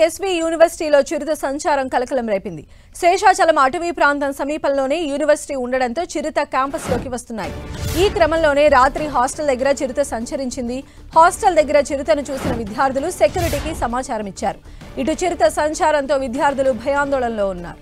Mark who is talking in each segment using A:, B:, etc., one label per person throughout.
A: SV యూనివర్సిటీలో చిరుత సంచారం కలకలం రేపింది. శేషాచలం అటవీ ప్రాంతం సమీపంలోనే యూనివర్సిటీ ఉండడంతో చిరుత క్యాంపస్లోకి వస్తున్నాయి. ఈ క్రమంలోనే రాత్రి హాస్టల్ దగ్గర చిరుత సంచరించింది. హాస్టల్ దగ్గర చిరుతను చూసిన విద్యార్థులు సెక్యూరిటీకి సమాచారం ఇచ్చారు. ఇటు చిరుత సంచారంతో విద్యార్థులు భయాందోళనలో ఉన్నారు.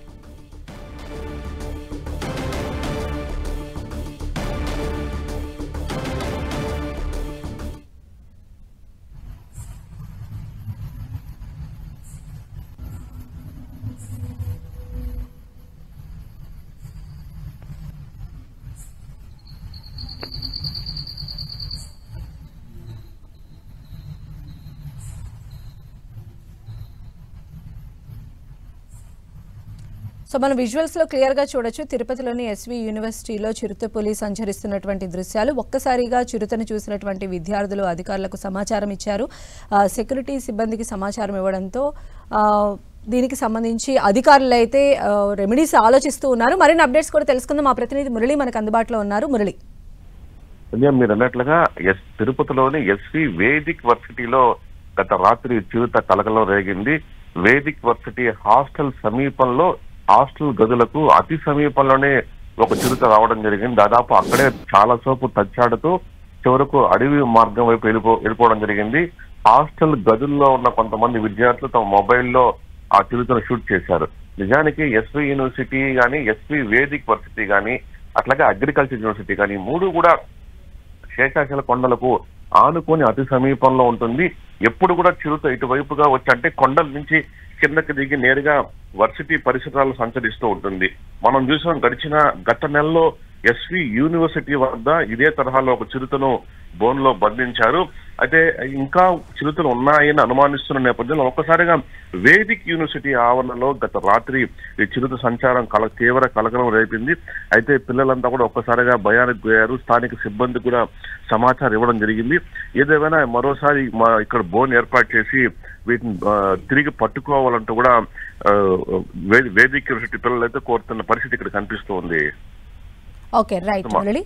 A: సో మనం విజువల్స్ లో క్లియర్ గా చూడొచ్చు. తిరుపతిలోని ఎస్వి యూనివర్సిటీలో చిరుతపులి సంచరిస్తున్నటువంటి దృశ్యాలు. ఒక్కసారిగా చిరుతను చూసినటువంటి విద్యార్థులు అధికారులకు సమాచారం ఇచ్చారు. సెక్యూరిటీ సిబ్బందికి సమాచారం ఇవ్వడంతో దీనికి సంబంధించి అధికారులు అయితే రెమెడీస్ ఆలోచిస్తూ ఉన్నారు. మరిన్ని అప్డేట్స్ కూడా తెలుసుకుందాం. మా ప్రతినిధి మురళి మనకు అందుబాటులో ఉన్నారు. మురళి,
B: మీరు అన్నట్లుగా తిరుపతిలోని ఎస్వి వేదిక్ వర్సిటీలో గత రాత్రి చిరుత కలకలం రేగింది. వేదిక్ వర్సిటీ హాస్టల్ సమీపంలో హాస్టల్ గదులకు అతి సమీపంలోనే ఒక చిరుత రావడం జరిగింది. దాదాపు అక్కడే చాలా సేపు తచ్చాడుతూ చివరకు అడవి మార్గం వైపు వెళ్ళిపోవడం జరిగింది. హాస్టల్ గదుల్లో ఉన్న కొంతమంది విద్యార్థులు తమ మొబైల్లో ఆ చిరుతను షూట్ చేశారు. నిజానికి ఎస్వి యూనివర్సిటీ కానీ, ఎస్వి వేదిక్ వర్సిటీ కానీ, అట్లాగే అగ్రికల్చర్ యూనివర్సిటీ కానీ మూడు కూడా శేషాచల కొండలకు ఆనుకొని అతి సమీపంలో ఉంటుంది. ఎప్పుడు కూడా చిరుత ఇటువైపుగా వచ్చి అంటే కొండల నుంచి కిందకి దిగి నేరుగా వర్సిటీ పరిసరాలు సంచరిస్తూ ఉంటుంది. మనం చూసిన గత నెలలో ఎస్వి యూనివర్సిటీ వద్ద ఇదే తరహాలో ఒక చిరుతను బోన్లో బంధించారు. అయితే ఇంకా చిరుతలు ఉన్నాయని అనుమానిస్తున్న నేపథ్యంలో ఒక్కసారిగా వేదిక్ యూనివర్సిటీ ఆవరణలో గత రాత్రి ఈ చిరుత సంచారం తీవ్ర కలకలం రేపింది. అయితే పిల్లలంతా కూడా ఒక్కసారిగా భయానికి పోయారు. స్థానిక సిబ్బంది కూడా సమాచారం ఇవ్వడం జరిగింది. ఏదేమైనా మరోసారి ఇక్కడ బోన్ ఏర్పాటు చేసి వీటిని తిరిగి పట్టుకోవాలంటూ కూడా వేదిక్ యూనివర్సిటీ పిల్లలు అయితే కోరుతున్న పరిస్థితి ఇక్కడ కనిపిస్తూ ఉంది.
A: Okay, right Murali.